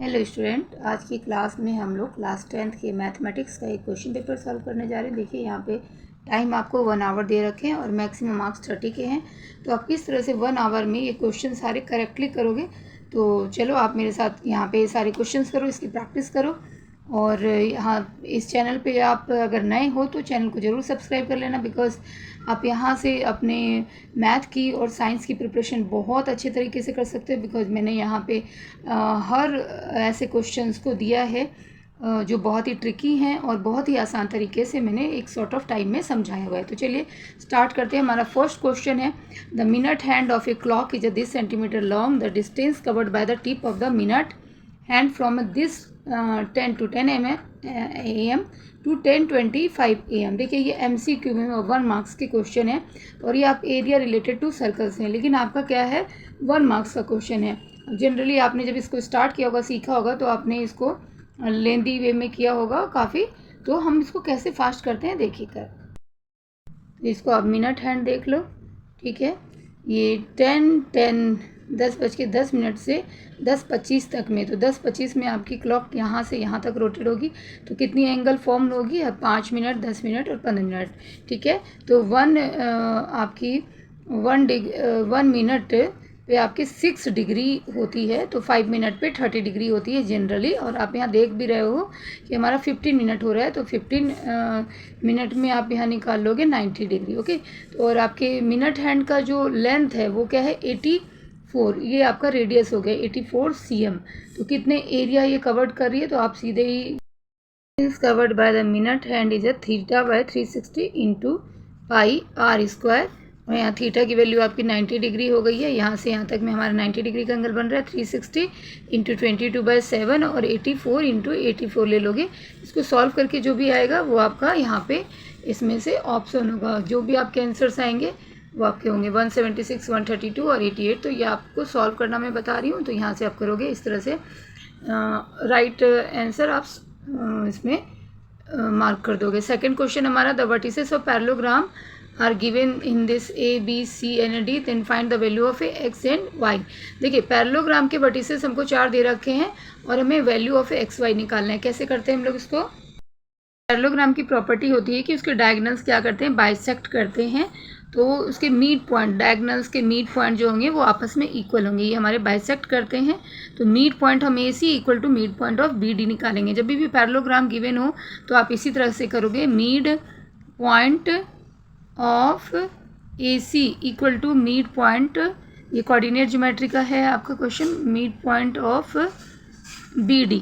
Hello student, आज की class में हम लोग क्लास 10th के मैथमेटिक्स का एक क्वेश्चन पेपर सॉल्व करने जा रहे हैं। देखिए यहाँ पे टाइम आपको 1 आवर दे रखे हैं और मैक्सिमम मार्क्स 30 के हैं। तो आप किस तरह से 1 आवर में ये क्वेश्चन सारे करेक्टली करोगे। तो चलो आप मेरे साथ यहाँ पे सारे क्वेश्चंस करो, इसकी प्रैक्टिस करो। और यहाँ इस चैनल पे आप अगर नए हो तो चैनल को ज़रूर सब्सक्राइब कर लेना, बिकॉज़ आप यहाँ से अपने मैथ की और साइंस की प्रिपरेशन बहुत अच्छे तरीके से कर सकते हो। बिकॉज़ मैंने यहाँ पे हर ऐसे क्वेश्चंस को दिया है जो बहुत ही ट्रिकी हैं और बहुत ही आसान तरीके से मैंने एक सॉर्ट ऑफ टाइम में समझाया हुआ है। तो चलिए स्टार्ट करते हैं। हमारा फर्स्ट क्वेश्चन है, the minute hand of a clock is this centimetre long, the distance covered by the tip of the minute hand from this 10 to 10 AM to 10:25 AM। देखिए ये MCQ में 1 मार्क्स के question है और ये आप area related to circles हैं, लेकिन आपका क्या है 1 मार्क्स का क्वेश्चन है। जनरली आपने जब इसको स्टार्ट किया होगा, सीखा होगा, तो आपने इसको लेंदी वे में किया होगा काफ़ी। तो हम इसको कैसे फास्ट करते हैं देखिए कर। तो इसको आप मिनट हैंड देख लो, ठीक है। ये 10:10 से 10:25 तक में, तो 10:25 में आपकी क्लॉक यहाँ से यहाँ तक रोटेट होगी। तो कितनी एंगल फॉर्म होगी? 5 मिनट, 10 मिनट और 15 मिनट, ठीक है। तो आपकी 1 मिनट पे आपकी 6 डिग्री होती है, तो 5 मिनट पे 30 डिग्री होती है जनरली। और आप यहाँ देख भी रहे हो कि हमारा 15 मिनट हो रहा है, तो 15 मिनट में आप यहाँ निकाल लोगे 90 डिग्री, ओके। तो और आपके मिनट हैंड का जो लेंथ है वो क्या है 84, ये आपका रेडियस हो गया 84 cm। तो कितने एरिया ये कवर्ड कर रही है? तो आप सीधे ही covered by the minute hand is θ/360 into pi r square. और यहाँ थीटा की वैल्यू आपकी 90 डिग्री हो गई है। यहाँ से यहाँ तक में हमारा 90 डिग्री का एंगल बन रहा है। 360 इंटू 22/7 और 84 इंटू 84 ले लोगे। इसको सॉल्व करके जो भी आएगा वो आपका यहाँ पे इसमें से ऑप्शन होगा। जो भी आपके आंसर्स आएंगे वो आपके होंगे 176, 132 और 88। तो ये आपको सॉल्व करना मैं बता रही हूँ। तो यहाँ से आप करोगे इस तरह से, राइट आंसर आप इसमें मार्क कर दोगे। सेकेंड क्वेश्चन हमारा, the vertices of parallelogram are given in this A, B, C and D, then find the value of X and Y। देखिए पैरेललोग्राम के वर्टिसेस हमको 4 दे रखे हैं और हमें वैल्यू ऑफ XY निकालना है। कैसे करते हैं हम लोग इसको? पैरेललोग्राम की प्रॉपर्टी होती है कि उसके डायगोनल्स क्या करते हैं, बाइसेक्ट करते हैं। तो उसके मीड पॉइंट, डायगोनल्स के मीड पॉइंट जो होंगे वो आपस में इक्वल होंगे, ये हमारे बाइसेक्ट करते हैं। तो मीड पॉइंट हम AC equal to midpoint of BD निकालेंगे। जब भी पैरेललोग्राम गिवन हो तो आप इसी तरह से करोगे, midpoint of AC equal to midpoint, ये कोऑर्डिनेट ज्योमेट्री का है आपका question, midpoint of BD।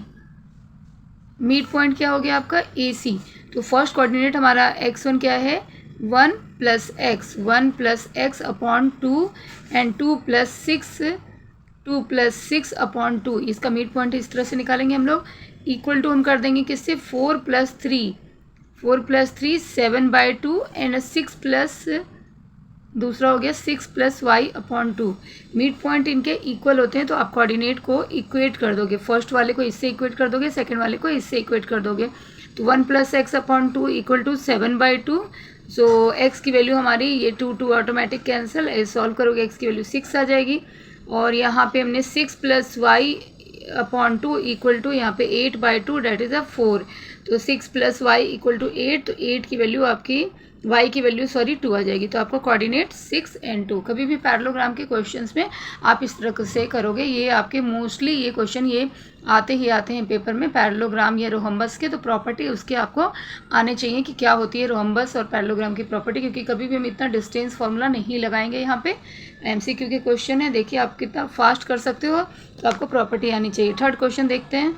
Midpoint क्या हो गया आपका AC। तो फर्स्ट कोऑर्डिनेट हमारा x1 क्या है 1 + x अपॉन 2 एंड 2 + 6 अपॉन 2। इसका मीड पॉइंट इस तरह से निकालेंगे हम लोग। इक्वल टू हम कर देंगे किससे, 4 + 3 7/2 एंड 6 प्लस दूसरा हो गया 6 + y अपॉन 2। मिड पॉइंट इनके इक्वल होते हैं तो आप कोऑर्डिनेट को इक्वेट कर दोगे। फर्स्ट वाले को इससे इक्वेट कर दोगे, सेकंड वाले को इससे इक्वेट कर दोगे। तो 1 + x upon 2 equal to 7/2। So x की वैल्यू हमारी ये 2 ऑटोमेटिक कैंसिल, सॉल्व करोगे x की वैल्यू 6 आ जाएगी। और यहाँ पे हमने 6 + y अपॉन 2 इक्वल टू यहाँ पे 8/2 डेट इज़ 4। तो 6 + y इक्वल टू 8, तो 8 की वैल्यू आपकी y की वैल्यू 2 आ जाएगी। तो आपका कोऑर्डिनेट 6 and 2। कभी भी पैरेललोग्राम के क्वेश्चंस में आप इस तरह से करोगे। ये आपके मोस्टली ये क्वेश्चन ये आते हैं पेपर में, पैरेललोग्राम या रोहम्बस के। तो प्रॉपर्टी उसके आपको आने चाहिए कि क्या होती है रोहम्बस और पैरेललोग्राम की प्रॉपर्टी, क्योंकि कभी भी हम इतना डिस्टेंस फार्मूला नहीं लगाएंगे। यहाँ पे MCQ के क्वेश्चन है, देखिए आप कितना फास्ट कर सकते हो, तो आपको प्रॉपर्टी आनी चाहिए। थर्ड क्वेश्चन देखते हैं।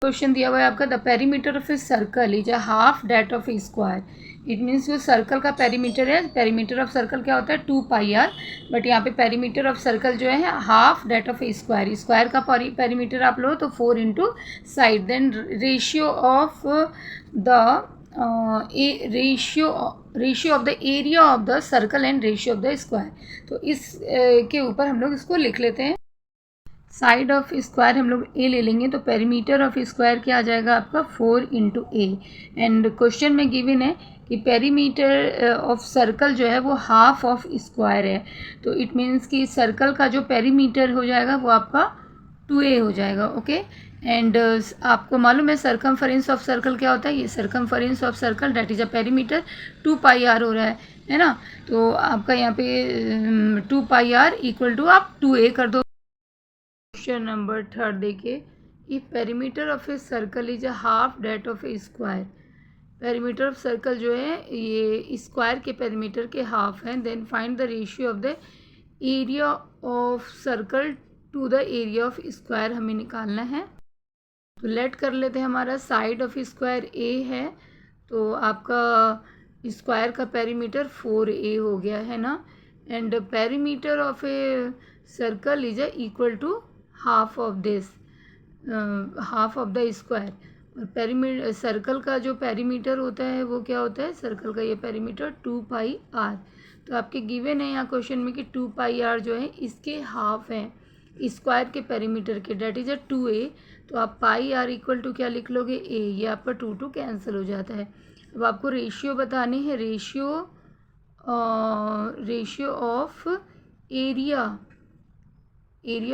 क्वेश्चन दिया हुआ है आपका, the perimeter of a circle is half that of a square. It means जो सर्कल का पेरीमीटर है, पेरीमीटर ऑफ सर्कल क्या होता है 2πr, बट यहाँ पे पेरीमीटर ऑफ सर्कल जो है half that of a square. Square का पेरीमीटर आप लो तो 4 into side, then ratio of the ratio of the area of the circle and ratio of the square. तो इस के ऊपर हम लोग इसको लिख लेते हैं। साइड ऑफ स्क्वायर हम लोग a ले लेंगे, तो पेरीमीटर ऑफ स्क्वायर क्या आ जाएगा आपका 4 इंटू a। एंड क्वेश्चन में गिवन है कि पेरीमीटर ऑफ सर्कल जो है वो हाफ ऑफ स्क्वायर है। तो इट मीन्स कि सर्कल का जो पेरीमीटर हो जाएगा वो आपका 2a हो जाएगा, ओके। एंड आपको मालूम है सरकमफरेंस ऑफ सर्कल क्या होता है, ये circumference of circle that is a perimeter 2 pi r हो रहा है ना। तो आपका यहाँ पे 2 पाई आर इक्वल टू आप 2a कर दो। क्वेश्चन नंबर 3 देखिए, if perimeter of a circle is a half that of a square, perimeter of circle जो है ये स्क्वायर के पेरीमीटर के हाफ हैं, then find the ratio of the area of circle to the area of square हमें निकालना है। तो लेट कर लेते हैं, हमारा साइड ऑफ स्क्वायर ए है, तो आपका स्क्वायर का पेरीमीटर 4a हो गया है ना, and perimeter of a circle is equal to half of this, half of the square. और पेरीमीटर सर्कल का जो पेरीमीटर होता है वो क्या होता है, सर्कल का ये पेरीमीटर 2 पाई आर। तो आपके गिवन है यहाँ क्वेश्चन में कि 2 पाई आर जो है इसके हाफ हैं स्क्वायर के पेरीमीटर के, डेट इज 2a। तो आप पाई आर इक्वल टू क्या लिख लोगे, a, ये आपका 2 कैंसिल हो जाता है। अब आपको रेशियो बताने हैं, ratio of area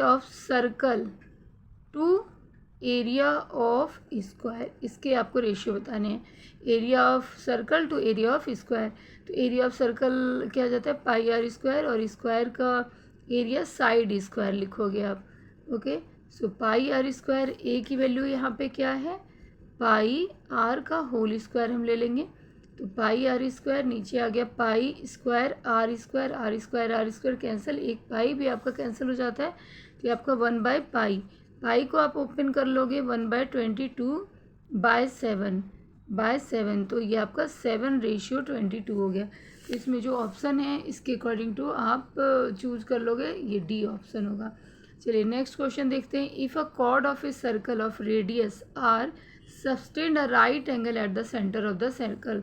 of circle to area of square, इसके आपको रेशियो बताने हैं, area of circle to area of square. तो एरिया ऑफ सर्कल क्या जाता है पाई आर स्क्वायर, और स्क्वायर का एरिया साइड स्क्वायर लिखोगे आप। Okay, so pi r square, A की वैल्यू यहाँ पे क्या है, पाई आर का होल स्क्वायर हम ले लेंगे। तो पाई आर स्क्वायर नीचे आ गया pi square r square, r square r square cancel, एक पाई भी आपका कैंसिल हो जाता है, तो आपका 1/पाई, पाई को आप ओपन कर लोगे 1/22/7, तो ये आपका 7:22 हो गया। तो इसमें जो ऑप्शन है इसके अकॉर्डिंग टू आप चूज कर लोगे, ये डी ऑप्शन होगा। चलिए नेक्स्ट क्वेश्चन देखते हैं, if a chord of a circle of radius r sustained a right angle at the centre of the circle,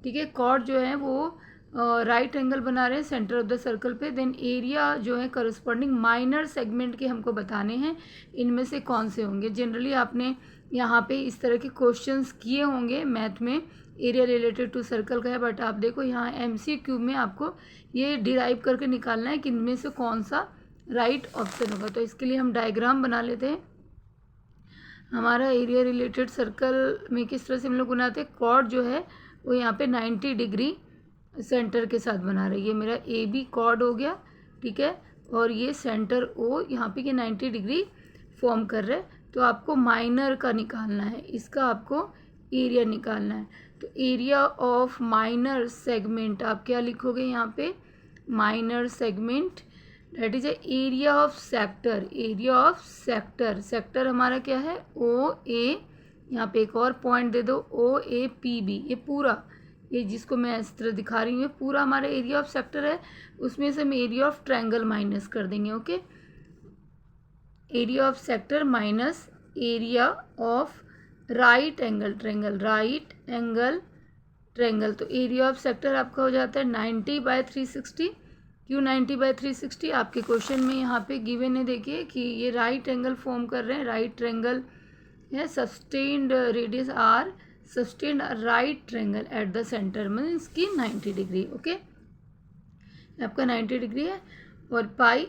ठीक है, कॉर्ड जो है वो राइट एंगल बना रहे हैं सेंटर ऑफ द सर्कल पे, देन एरिया जो है करस्पॉन्डिंग माइनर सेगमेंट के हमको बताने हैं, इनमें से कौन से होंगे। जनरली आपने यहाँ पे इस तरह के क्वेश्चंस किए होंगे मैथ में, एरिया रिलेटेड टू सर्कल का है, बट आप देखो यहाँ MCQ में आपको ये डिराइव करके निकालना है कि इनमें से कौन सा राइट ऑप्शन होगा। तो इसके लिए हम डायग्राम बना लेते हैं। हमारा एरिया रिलेटेड सर्कल में किस तरह से हम लोग बनाते हैं, कॉर्ड जो है वो यहाँ पे 90 डिग्री सेंटर के साथ बना रही है, मेरा AB कॉर्ड हो गया, ठीक है, और ये सेंटर O यहाँ पे ये 90 डिग्री फॉर्म कर रहा है। तो आपको माइनर का निकालना है, इसका आपको एरिया निकालना है। तो एरिया ऑफ माइनर सेगमेंट आप क्या लिखोगे यहाँ पे, minor segment that is area of sector, area of sector, sector हमारा क्या है OA, यहाँ पे एक और पॉइंट दे दो OAPB, ये पूरा, ये जिसको मैं इस तरह दिखा रही हूँ पूरा हमारा एरिया ऑफ सेक्टर है, उसमें से हम एरिया ऑफ ट्रायंगल माइनस कर देंगे। Okay, area of sector minus area of right angle triangle, right angle triangle. तो एरिया ऑफ सेक्टर आपका हो जाता है 90/360। क्यों 90/360, आपके क्वेश्चन में यहाँ पे गिवन है, देखिए कि ये राइट एंगल फॉर्म कर रहे हैं, राइट ट्रायंगल है, sustained radius r, sustained right triangle at the center means की 90 डिग्री। ओके, आपका 90 डिग्री है, और pi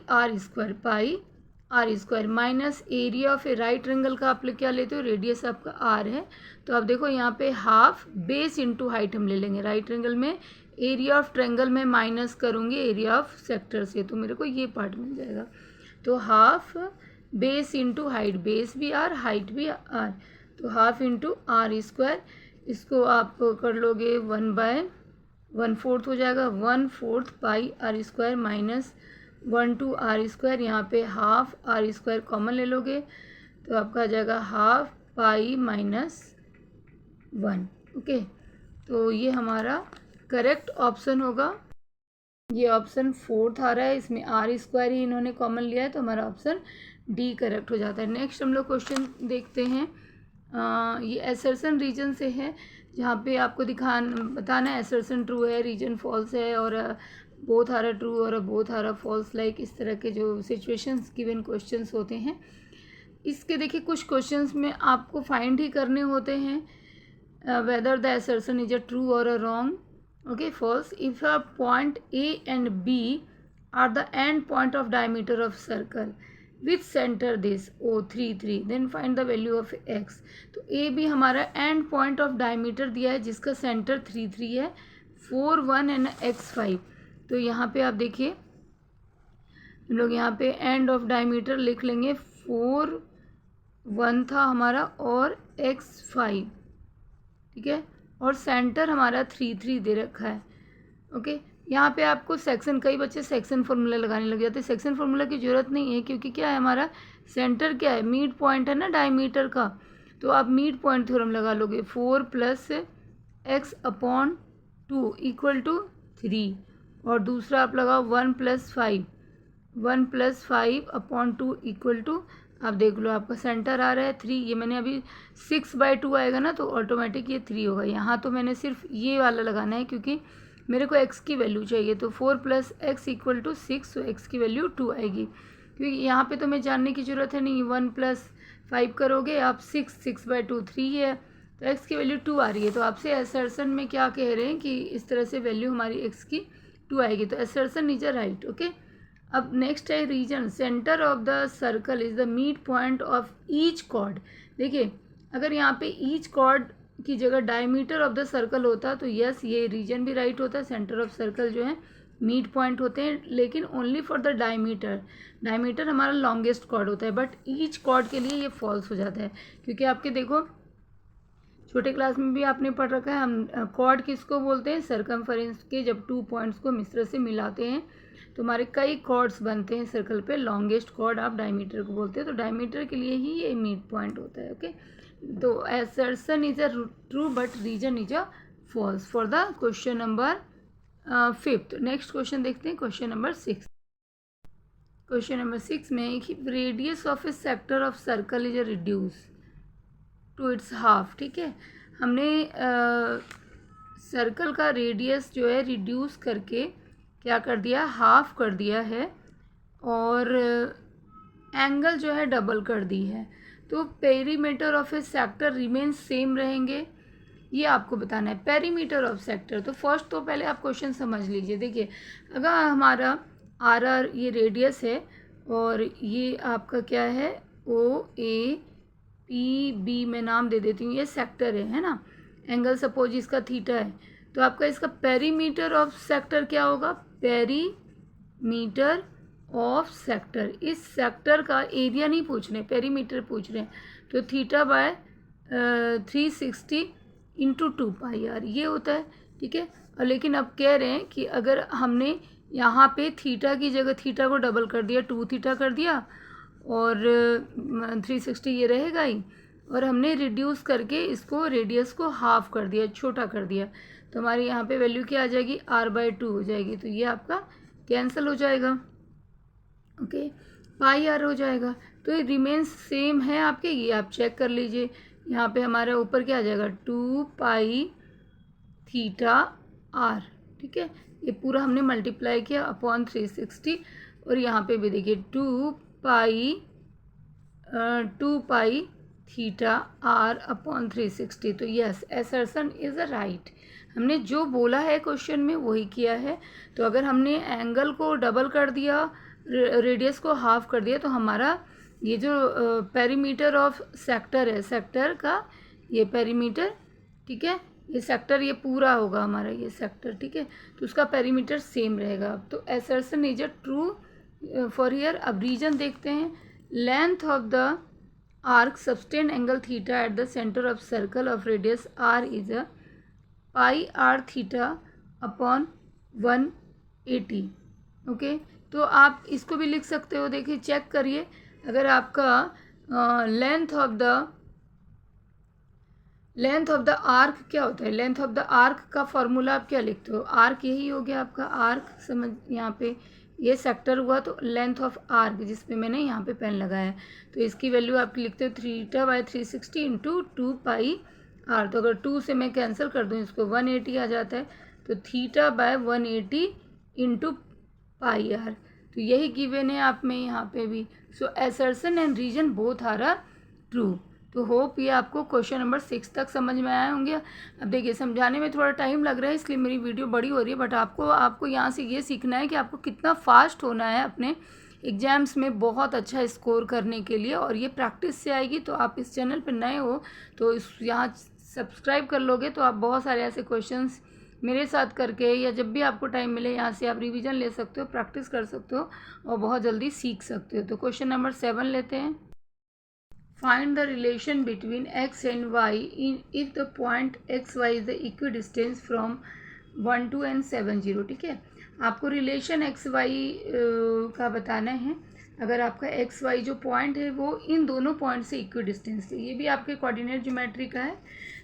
r square minus area of a right triangle का आप लोग क्या लेते हो, रेडियस आपका आर है। तो आप देखो यहाँ पे हाफ बेस इंटू हाइट हम ले लेंगे, राइट ट्रायंगल में एरिया ऑफ ट्रायंगल में माइनस करूँगी एरिया ऑफ सेक्टर से, तो मेरे को ये पार्ट मिल जाएगा। तो half base into height, base भी आर हाइट भी आर, तो हाफ इंटू आर स्क्वायर, इसको आप कर लोगे 1/1/4 हो जाएगा, 1/4 pi r square minus 1/2 r square, यहाँ पे हाफ आर स्क्वायर कॉमन ले लोगे, तो आपका आ जाएगा हाफ पाई माइनस 1। ओके, तो ये हमारा करेक्ट ऑप्शन होगा, ये ऑप्शन 4 आ रहा है, इसमें आर स्क्वायर ही इन्होंने कॉमन लिया है, तो हमारा ऑप्शन डी करेक्ट हो जाता है। नेक्स्ट हम लोग क्वेश्चन देखते हैं, ये एसर्शन रीजन से है, जहाँ पे आपको बताना है एसर्शन ट्रू है, रीजन फॉल्स है, और बोथ आर अ ट्रू और both are a false, like इस तरह के जो सिचुएशंस गिवन क्वेश्चंस होते हैं। इसके देखिए कुछ क्वेश्चंस में आपको फाइंड ही करने होते हैं whether the assertion is a true or a wrong. Okay, false. If a point A and B are the end point of diameter of circle, with centre this O 3 3, then find the value of x. तो a भी हमारा and point of diameter दिया है जिसका centre 3 3 है, 4 1 and x 5। तो यहाँ पे आप देखिए हम लोग यहाँ पे एंड ऑफ डायमीटर लिख लेंगे, 4 1 था हमारा और एक्स 5, ठीक है, और सेंटर हमारा 3 3 दे रखा है। ओके, यहाँ पे आपको सेक्शन, कई बच्चे सेक्शन फार्मूला लगाने लग जाते हैं। सेक्शन फार्मूला की ज़रूरत नहीं है क्योंकि क्या है हमारा सेंटर क्या है, मिड पॉइंट है ना डायमीटर का, तो आप मिड पॉइंट थ्योरम लगा लोगे। 4 + x/2 = 3, और दूसरा आप लगाओ 1 + 5, 1 + 5/2 = आप देख लो आपका सेंटर आ रहा है 3। ये मैंने अभी 6/2 आएगा ना तो ऑटोमेटिक ये 3 होगा। यहाँ तो मैंने सिर्फ ये वाला लगाना है क्योंकि मेरे को x की वैल्यू चाहिए। तो 4 + x = 6, तो x की वैल्यू 2 आएगी, क्योंकि यहाँ पे तो मैं जानने की ज़रूरत है नहीं। 1 + 5 करोगे आप 6, 6/2 3 है, तो x की वैल्यू 2 आ रही है। तो आपसे असर्शन में क्या कह रहे हैं कि इस तरह से वैल्यू हमारी x की 2 आएगी, तो assertion is a right. Okay, अब नेक्स्ट है reason, centre of the circle is the mid point of each chord. देखिए अगर यहाँ पे ईच कॉर्ड की जगह डायमीटर ऑफ द सर्कल होता तो यस ये रीजन भी राइट होता। सेंटर ऑफ सर्कल जो है मिड पॉइंट होते हैं, लेकिन only for the diameter. Diameter हमारा लॉन्गेस्ट कॉर्ड होता है, बट ईच कॉर्ड के लिए ये फॉल्स हो जाता है, क्योंकि आपके देखो छोटे क्लास में भी आपने पढ़ रखा है हम कॉर्ड किसको बोलते हैं, सरकमफरेंस के जब 2 पॉइंट्स को इस तरह से मिलाते हैं तो हमारे कई कॉर्ड्स बनते हैं सर्कल पे। लॉन्गेस्ट कॉर्ड आप डायमीटर को बोलते हैं, तो डायमीटर के लिए ही ये मिड पॉइंट होता है। ओके, तो assertion is a true but reason is a false for the question number 5th। Next question देखते हैं, क्वेश्चन नंबर 6। क्वेश्चन नंबर 6 में radius of a sector of circle is reduce to its half. ठीक है, हमने circle का radius जो है reduce करके क्या कर दिया, हाफ कर दिया है, और एंगल जो है डबल कर दी है। तो perimeter of a sector remain same रहेंगे, ये आपको बताना है। पेरीमीटर ऑफ सेक्टर, तो फर्स्ट तो पहले आप क्वेश्चन समझ लीजिए। देखिए अगर हमारा आर ये रेडियस है और ये आपका क्या है OAPB मैं नाम दे देती हूँ, ये सेक्टर है ना। एंगल सपोज इसका थीटा है, तो आपका इसका पेरीमीटर ऑफ सेक्टर क्या होगा, पेरीमीटर ऑफ सेक्टर। इस सेक्टर का एरिया नहीं पूछ रहे, पेरीमीटर पूछ रहे हैं, तो θ/360 × 2πr ये होता है। ठीक है, और लेकिन अब कह रहे हैं कि अगर हमने यहाँ पे थीटा की जगह थीटा को डबल कर दिया, 2θ कर दिया, और 360 ये रहेगा ही, और हमने रिड्यूस करके इसको रेडियस को हाफ कर दिया, छोटा कर दिया, तो हमारी यहाँ पे वैल्यू क्या आ जाएगी, r/2 हो जाएगी। तो ये आपका कैंसिल हो जाएगा। ओके, πr हो जाएगा, तो ये रिमेन्स सेम है आपके, ये आप चेक कर लीजिए। यहाँ पे हमारे ऊपर क्या आ जाएगा, 2πθr। ठीक है, ये पूरा हमने मल्टीप्लाई किया अपॉन 360, और यहाँ पे भी देखिए 2πθr/360। तो yes assertion is a right, हमने जो बोला है क्वेश्चन में वही किया है। तो अगर हमने एंगल को डबल कर दिया, रेडियस को हाफ कर दिया, तो हमारा ये जो पेरीमीटर ऑफ सेक्टर है, सेक्टर का ये पेरीमीटर, ठीक है, ये सेक्टर ये पूरा होगा हमारा ये सेक्टर। ठीक है, तो उसका पेरीमीटर सेम रहेगा। तो assertion is a true for here. अब रीजन देखते हैं, length of the arc sustain angle theta eight the centre of circle of radius r is a πr/180। Okay, तो आप इसको भी लिख सकते हो। देखिए चेक करिए, अगर आपका लेंथ ऑफ द आर्क क्या होता है, लेंथ ऑफ द आर्क का फॉर्मूला आप क्या लिखते हो, आर्क यही हो गया आपका आर्क। समझ, यहाँ पे ये सेक्टर हुआ, तो लेंथ ऑफ आर्क जिसपे मैंने यहाँ पे पेन लगाया है, तो इसकी वैल्यू आप लिखते हो θ/360 × 2πr। तो अगर 2 से मैं कैंसिल कर दूँ इसको, 180 आ जाता है, तो θ/180 × πr। तो यही गिवन है आप में यहाँ पे भी। So assertion and reason both are a true. तो होप ये आपको क्वेश्चन नंबर 6 तक समझ में आए होंगे। अब देखिए समझाने में थोड़ा टाइम लग रहा है, इसलिए मेरी वीडियो बड़ी हो रही है, बट आपको यहाँ से ये सीखना है कि आपको कितना फास्ट होना है अपने एग्ज़ाम्स में बहुत अच्छा स्कोर करने के लिए, और ये प्रैक्टिस से आएगी। तो आप इस चैनल पर नए हो तो इस यहाँ सब्सक्राइब कर लोगे तो आप बहुत सारे ऐसे क्वेश्चंस मेरे साथ करके, या जब भी आपको टाइम मिले यहाँ से आप रिवीजन ले सकते हो, प्रैक्टिस कर सकते हो और बहुत जल्दी सीख सकते हो। तो क्वेश्चन नंबर 7 लेते हैं। Find the relation between x and y in if the point x y is the equidistance from 1 to n 70। ठीक है, आपको रिलेशन एक्स वाई का बताना है। अगर आपका एक्स वाई जो पॉइंट है वो इन दोनों पॉइंट से इक्विडिस्टेंस है, ये भी आपके कोऑर्डिनेट ज्योमेट्री का है।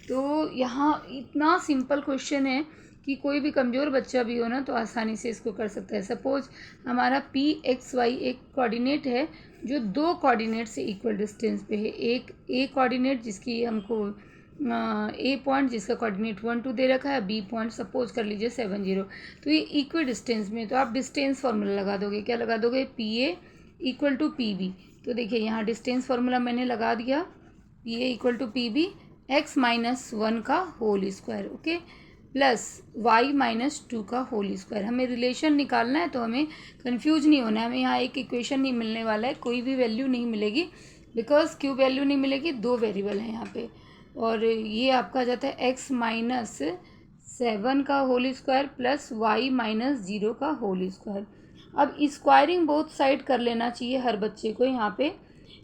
तो यहाँ इतना सिंपल क्वेश्चन है कि कोई भी कमज़ोर बच्चा भी हो ना तो आसानी से इसको कर सकता है। सपोज हमारा पी एक्स वाई एक कोऑर्डिनेट है जो दो कोऑर्डिनेट से इक्वल डिस्टेंस पे है। एक ए कोऑर्डिनेट जिसकी हमको ए पॉइंट जिसका कोऑर्डिनेट 1 2 दे रखा है, बी पॉइंट सपोज कर लीजिए 70। तो ये इक्वल डिस्टेंस में, तो आप डिस्टेंस फार्मूला लगा दोगे। क्या लगा दोगे? P A equal to P B. तो देखिए यहाँ डिस्टेंस फार्मूला मैंने लगा दिया, P A equal to P B x minus 1 का whole square, okay, plus y minus 2 का होल स्क्वायर। हमें रिलेशन निकालना है तो हमें कंफ्यूज नहीं होना है। हमें यहाँ एक इक्वेशन नहीं मिलने वाला है, कोई भी वैल्यू नहीं मिलेगी। बिकॉज क्यों वैल्यू नहीं मिलेगी? दो वेरिएबल हैं यहाँ पे, और ये आपका आ जाता है एक्स माइनस 7 का whole square plus y minus 0 का होल स्क्वायर। अब स्क्वायरिंग बोथ साइड कर लेना चाहिए हर बच्चे को यहाँ पे,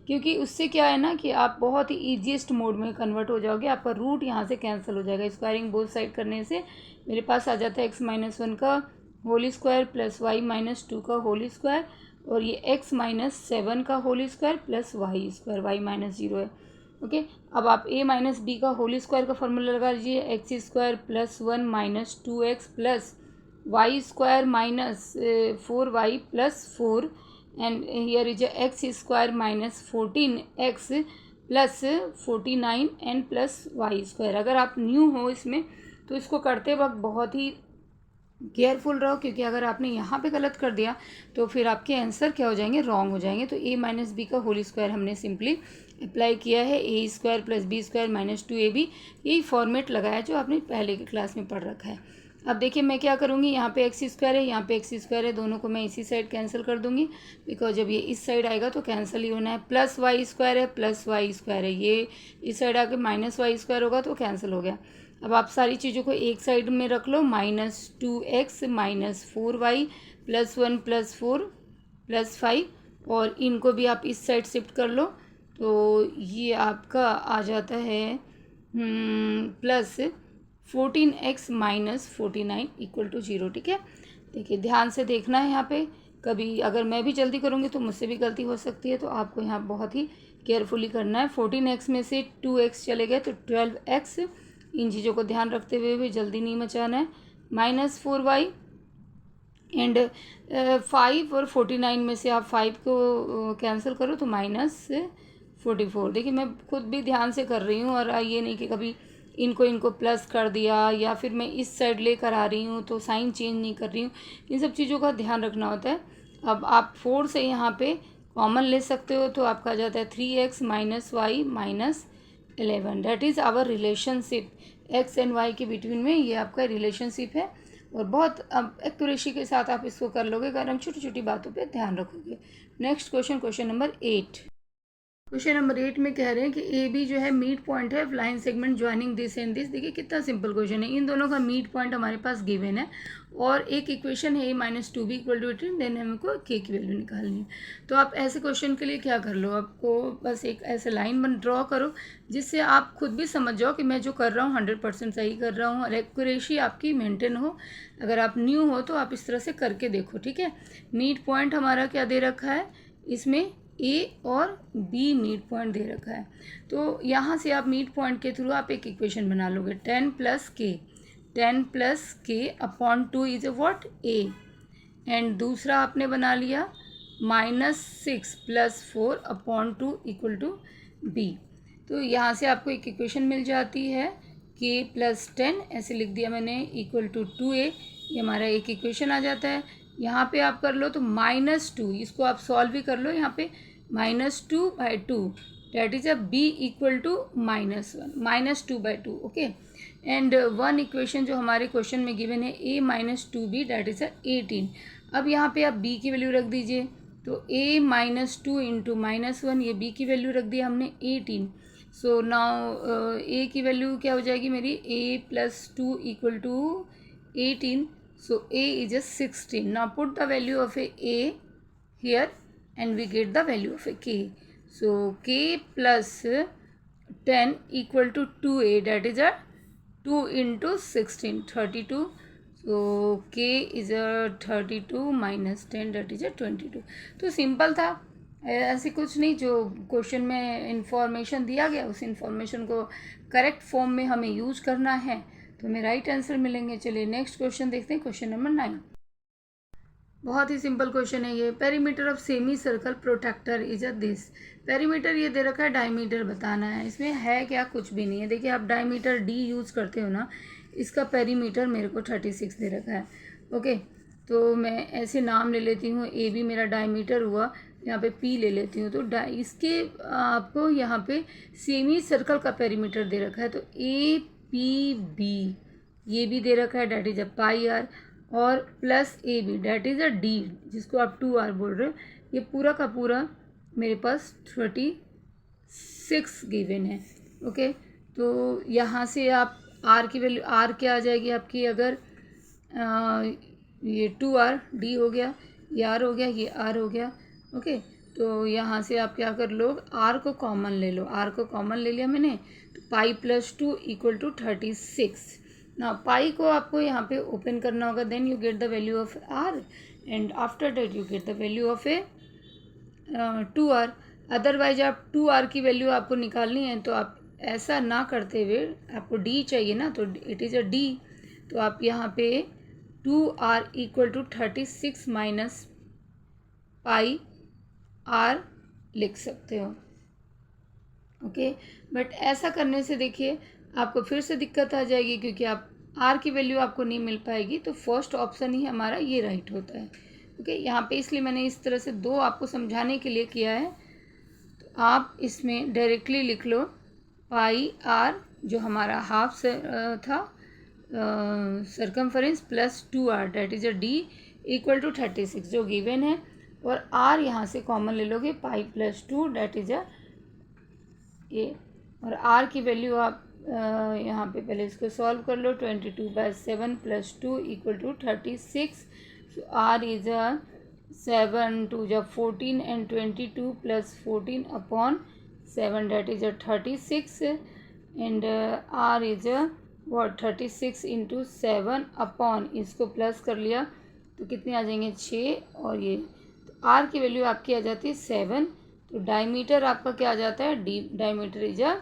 क्योंकि उससे क्या है ना कि आप बहुत ही ईजीएस्ट मोड में कन्वर्ट हो जाओगे। आपका रूट यहाँ से कैंसिल हो जाएगा। स्क्वायरिंग बोथ साइड करने से मेरे पास आ जाता है एक्स माइनस 1 का whole square plus y minus 2 का होल स्क्वायर, और ये एक्स माइनस 7 का whole square plus y square, y minus 0 है, ओके। अब आप ए माइनस बी का होल स्क्वायर का फॉर्मूला लगा लीजिए, x square plus 1 minus 2x plus y square minus 4y plus 4, and here is a x square minus 14x plus 49 and plus y square. अगर आप new हो इसमें तो इसको करते वक्त बहुत ही केयरफुल रहो, क्योंकि अगर आपने यहाँ पे गलत कर दिया तो फिर आपके आंसर क्या हो जाएंगे? रॉन्ग हो जाएंगे। तो a माइनस बी का होल स्क्वायर हमने सिंपली अप्लाई किया है, A square plus B square minus 2ab, यही फॉर्मेट लगाया जो आपने पहले की क्लास में पढ़ रखा है। अब देखिए मैं क्या करूँगी, यहाँ पे एक्स स्क्वायर है, यहाँ पे एक्स स्क्वायर है, दोनों को मैं इसी साइड कैंसिल कर दूँगी, बिकॉज जब ये इस साइड आएगा तो कैंसिल ही होना है। प्लस वाई स्क्वायर है, प्लस वाई स्क्वायर है, ये इस साइड आके माइनस वाई स्क्वायर होगा तो कैंसिल हो गया। अब आप सारी चीज़ों को एक साइड में रख लो, minus 2x minus 4y plus 1 plus 4 plus 5, और इनको भी आप इस साइड शिफ्ट कर लो। तो ये आपका आ जाता है plus 14x minus 49 equal to 0। ठीक है, देखिए ध्यान से देखना है यहाँ पे, कभी अगर मैं भी जल्दी करूँगी तो मुझसे भी गलती हो सकती है, तो आपको यहाँ बहुत ही केयरफुली करना है। 14x में से 2x चले गए तो 12x, इन चीज़ों को ध्यान रखते हुए भी जल्दी नहीं मचाना है। माइनस 4y एंड 5 और 49 में से आप 5 को कैंसिल करो तो माइनस 44। देखिए मैं खुद भी ध्यान से कर रही हूँ, और ये नहीं कि कभी इनको प्लस कर दिया या फिर मैं इस साइड लेकर आ रही हूँ तो साइन चेंज नहीं कर रही हूँ, इन सब चीज़ों का ध्यान रखना होता है। अब आप 4 से यहाँ पे कॉमन ले सकते हो तो आपका आ जाता है 3x minus y minus 11। That is our relationship x and y के बिटवीन में, ये आपका रिलेशनशिप है, और बहुत अब एक्यूरेसी के साथ आप इसको कर लोगे अगर हम छोटी छोटी बातों पे ध्यान रखोगे। Next question, question number 8। Question number 8 में कह रहे हैं कि ए बी जो है मीट पॉइंट है, line segment joining this and this. देखिए कितना सिंपल क्वेश्चन है, इन दोनों का मीट पॉइंट हमारे पास गिवन है, और एक इक्वेशन है A minus 2b equal to 18, then हमको के की वैल्यू निकालनी है। तो आप ऐसे क्वेश्चन के लिए क्या कर लो, आपको बस एक ऐसे लाइन ड्रॉ करो जिससे आप खुद भी समझ जाओ कि मैं जो कर रहा हूँ 100% सही कर रहा हूँ, और एक्यूरेसी आपकी मेंटेन हो। अगर आप न्यू हो तो आप इस तरह से करके देखो। ठीक है, मीट पॉइंट हमारा क्या दे रखा है, इसमें ए और बी मीट पॉइंट दे रखा है। तो यहाँ से आप मीट पॉइंट के थ्रू आप एक इक्वेशन बना लोगे, 10 प्लस के upon 2 is a what, a, and दूसरा आपने बना लिया -6 plus 4 upon 2 equal to b. तो यहाँ से आपको एक इक्वेशन मिल जाती है के प्लस 10, ऐसे लिख दिया मैंने, इक्वल टू 2a, ये हमारा एक इक्वेशन आ जाता है। यहाँ पे आप कर लो तो -2, इसको आप सॉल्व भी कर लो, यहाँ पे -2/2 that is a b equal to -1, -2/2, ओके। एंड वन इक्वेशन जो हमारे क्वेश्चन में गिवन है a minus 2b that is a 18। अब यहाँ पे आप b की वैल्यू रख दीजिए, तो a minus two into minus one, ये b की वैल्यू रख दी हमने 18. सो नाउ a की वैल्यू क्या हो जाएगी मेरी, a plus two equal to 18. So a is 16. Now put the value of a here and we get the value of a k. So k plus 10 equal to 2a, that is a 2 into 16, 32. So k is a 32 minus 10, that is a 22. तो simple था, ऐसे कुछ नहीं. जो question में information दिया गया उस इंफॉर्मेशन को करेक्ट फॉर्म में हमें यूज करना है तो हमें राइट आंसर मिलेंगे. चलिए नेक्स्ट क्वेश्चन देखते हैं, क्वेश्चन नंबर 9. बहुत ही सिंपल क्वेश्चन है ये. Perimeter of semi circle protractor is a this. Perimeter ये दे रखा है, डायमीटर बताना है. इसमें है क्या, कुछ भी नहीं है. देखिए आप डायमीटर डी यूज़ करते हो ना, इसका पेरीमीटर मेरे को 36 दे रखा है. ओके, तो मैं ऐसे नाम ले लेती हूँ. ए बी मेरा डायमीटर हुआ, यहाँ पे पी ले लेती हूँ. तो इसके आपको यहाँ पे सेमी सर्कल का पेरीमीटर दे रखा है. तो ए पी बी ये भी दे रखा है, that is a pi r, और plus A B that is a D, जिसको आप 2r बोल रहे हो. ये पूरा का पूरा मेरे पास 36 गिवन है. ओके, तो यहाँ से आप r की वैल्यू, r क्या आ जाएगी आपकी, अगर ये 2r d हो गया, ये r हो गया, ये r हो गया. ओके, तो यहाँ से आप क्या कर लो, r को कॉमन ले लो. r को कॉमन ले लिया मैंने, तो पाई प्लस 2 इक्वल टू 36. ना पाई को आपको यहाँ पे ओपन करना होगा, then you get the value of r and after that you get the value of a 2r. Otherwise आप 2r की वैल्यू आपको निकालनी है तो आप ऐसा ना करते हुए, आपको d चाहिए ना, तो इट इज़ अ d. तो आप यहाँ पे 2r equal to 36 minus pi r लिख सकते हो. ओके, बट ऐसा करने से देखिए आपको फिर से दिक्कत आ जाएगी, क्योंकि आप r की वैल्यू आपको नहीं मिल पाएगी. तो फर्स्ट ऑप्शन ही हमारा ये राइट होता है. ओके, यहाँ पे इसलिए मैंने इस तरह से दो आपको समझाने के लिए किया है. तो आप इसमें डायरेक्टली लिख लो पाई r जो हमारा हाफ से था circumference plus 2r that is a d equal to 36 जो गिवन है, और r यहाँ से कॉमन ले लोगे, पाई प्लस 2 डैट इज़ अ ये, और r की वैल्यू आप यहाँ पे पहले इसको सॉल्व कर लो. 22/7 plus 2 equal to 36. So r is a 7 2 जा 14 and 22 plus 14 upon 7 that is a 36 and r is a what 36 into 7 upon, इसको प्लस कर लिया तो कितने आ जाएंगे 6, और ये तो r की वैल्यू आपकी आ जाती है 7. तो डायमीटर आपका क्या आ जाता है, डी डायमीटर इज अ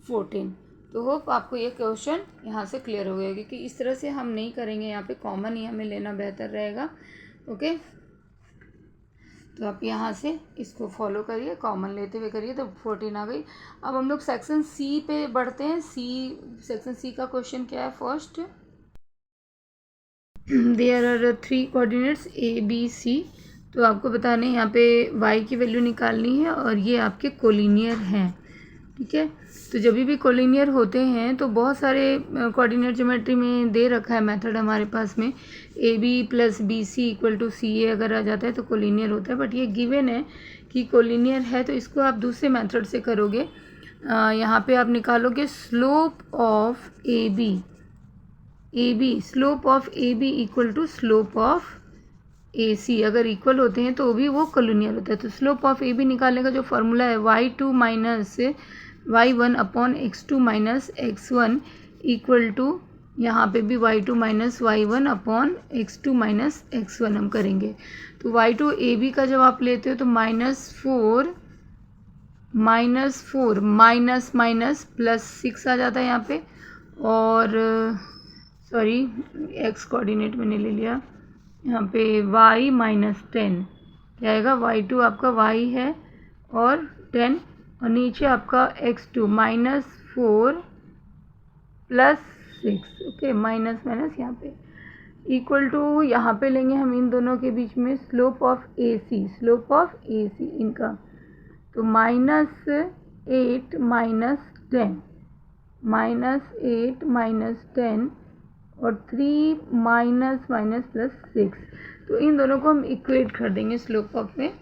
14. तो होप आपको ये क्वेश्चन यहाँ से क्लियर हो गया, क्योंकि इस तरह से हम नहीं करेंगे, यहाँ पे कॉमन ही हमें लेना बेहतर रहेगा. ओके, तो आप यहाँ से इसको फॉलो करिए, कॉमन लेते हुए करिए. तो 14 आ गई. अब हम लोग सेक्शन सी पे बढ़ते हैं. सेक्शन सी का क्वेश्चन क्या है, first there are 3 coordinates A B C. तो आपको बताने यहाँ पे y की वैल्यू निकालनी है, और ये आपके कोलिनियर हैं. ठीक है, तो जब भी कोलिनियर होते हैं तो बहुत सारे कोऑर्डिनेट ज्योमेट्री में दे रखा है मेथड हमारे पास में, A B plus B C equal to C A अगर आ जाता है तो कोलिनियर होता है. बट ये गिवन है कि कोलिनियर है, तो इसको आप दूसरे मेथड से करोगे. यहाँ पे आप निकालोगे slope of A B slope of A B equal to slope of A C. अगर इक्वल होते हैं तो भी वो कोलिनियर होता है. तो स्लोप ऑफ ए बी निकालने का जो फॉर्मूला है y2 minus y1 upon x2 minus x1 equal to, यहाँ पे भी y2 minus y1 upon x2 minus x1 हम करेंगे. तो y2 ए बी का जब आप लेते हो तो -4 माइनस प्लस 6 आ जाता है यहाँ पे, और सॉरी x कोऑर्डिनेट मैंने ले लिया, यहाँ पे y माइनस 10 क्या आएगा, y2 आपका y है और 10, और नीचे आपका x2 -4 प्लस 6. ओके, माइनस यहाँ पे इक्वल टू, यहाँ पे लेंगे हम इन दोनों के बीच में स्लोप ऑफ ए सी इनका. तो -8 माइनस 10 और 3 माइनस प्लस 6. तो इन दोनों को हम इक्वेट कर देंगे स्लोप ऑफ में,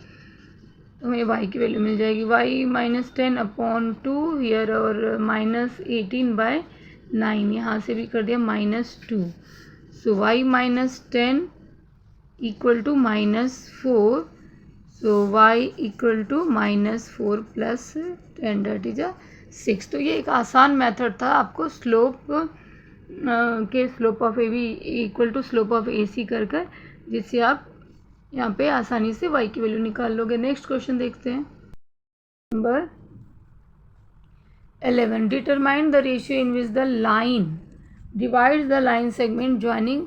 तो हमें y की वैल्यू मिल जाएगी y -10/2 हियर और -18/9, यहाँ से भी कर दिया -2, so y -10 equal to -4, so y equal to -4 + 10 that is 6। तो ये एक आसान मेथड था आपको स्लोप के slope of A B equal to slope of A C कर जिससे आप यहाँ पे आसानी से y की वैल्यू निकाल लोगे। नेक्स्ट क्वेश्चन देखते हैं। Number 11, determine the ratio in which the line divides the line segment joining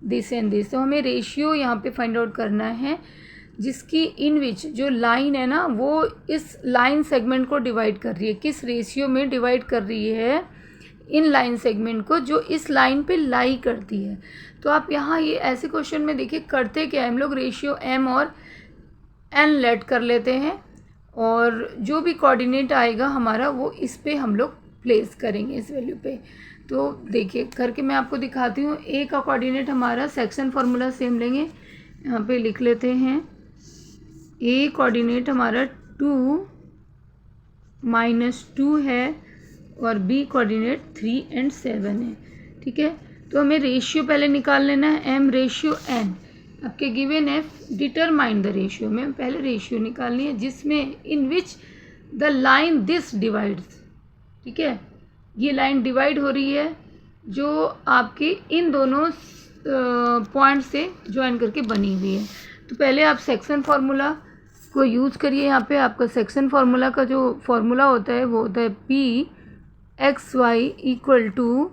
this and this. तो हमें रेशियो यहाँ पे फाइंड आउट करना है जिसकी इन विच जो लाइन है ना वो इस लाइन सेगमेंट को डिवाइड कर रही है। किस रेशियो में डिवाइड कर रही है इन लाइन सेगमेंट को जो इस लाइन पे लाई करती है। तो आप यहाँ ये ऐसे क्वेश्चन में देखिए करते क्या है, हम लोग रेशियो m और n लेट कर लेते हैं और जो भी कोऑर्डिनेट आएगा हमारा वो इस पे हम लोग प्लेस करेंगे इस वैल्यू पे। तो देखिए करके मैं आपको दिखाती हूँ। ए का कोऑर्डिनेट हमारा सेक्शन फार्मूला सेम लेंगे, यहाँ पे लिख लेते हैं। ए कोऑर्डिनेट हमारा 2 -2 है और बी कोऑर्डिनेट 3 और 7 है। ठीक है, तो हमें रेशियो पहले निकाल लेना है m रेशियो n। आपके गिवन है डिटरमाइन द रेशियो में पहले रेशियो निकालनी है जिसमें in which the line this divides. ठीक है, ये लाइन डिवाइड हो रही है जो आपके इन दोनों पॉइंट से ज्वाइन करके बनी हुई है। तो पहले आप सेक्शन फार्मूला को यूज़ करिए। यहाँ पे आपका सेक्शन फार्मूला का जो फार्मूला होता है वो होता है Pxy equal to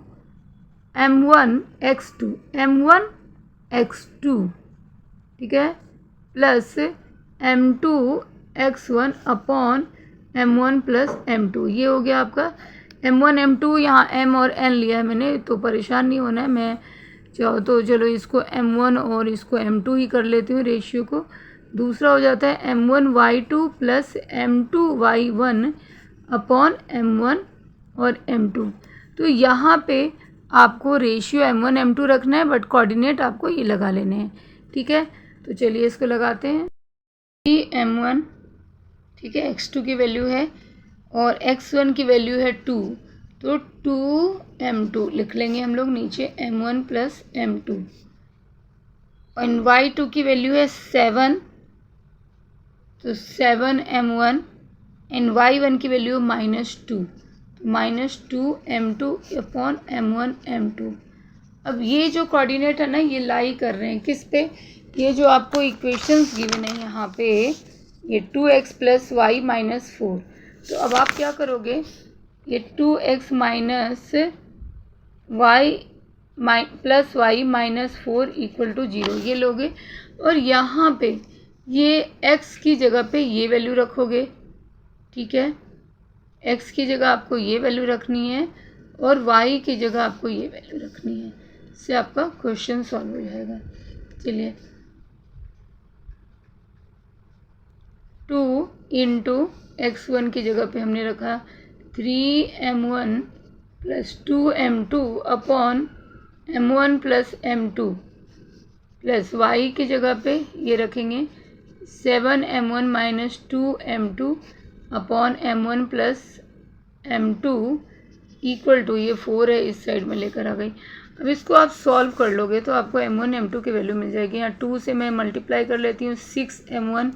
m1x2 m1x2, ठीक है, plus m2x1 upon m1 plus m2। ये हो गया आपका m1 m2। यहाँ m और n लिया है मैंने तो परेशान नहीं होना है। मैं चाहो तो चलो इसको m1 और इसको m2 ही कर लेती हूँ रेशियो को। दूसरा हो जाता है m1y2 plus m2y1 upon m1 और m2। तो यहाँ पे आपको रेशियो m1 m2 रखना है बट कोऑर्डिनेट आपको ये लगा लेने हैं। ठीक है, तो चलिए इसको लगाते हैं। m1 ठीक है x2 की वैल्यू है और x1 की वैल्यू है 2, तो 2m2 लिख लेंगे हम लोग नीचे m1 प्लस m2। और y2 की वैल्यू है 7, तो 7m1 एंड y1 की वैल्यू -2, तो -2m2 अपॉन m1 m2। अब ये जो कोऑर्डिनेट है ना ये लाई कर रहे हैं किस पे, ये जो आपको इक्वेशंस गिवन है यहाँ पे ये 2x प्लस y माइनस 4। तो अब आप क्या करोगे, ये 2x minus y plus y minus 4 equal to 0 ये लोगे और यहाँ पे ये x की जगह पे ये वैल्यू रखोगे। ठीक है, x की जगह आपको ये वैल्यू रखनी है और y की जगह आपको ये वैल्यू रखनी है। इससे आपका क्वेश्चन सॉल्व हो जाएगा। चलिए 2 इंटू x1 की जगह पे हमने रखा 3m1 plus 2m2 upon m1 plus m2 plus y की जगह पे ये रखेंगे 7m1 minus 2m2 upon m1 plus m2 equal to ये 4 है इस साइड में लेकर आ गई। अब इसको आप सॉल्व कर लोगे तो आपको m1 m2 की वैल्यू मिल जाएगी। यहाँ 2 से मैं मल्टीप्लाई कर लेती हूँ 6m1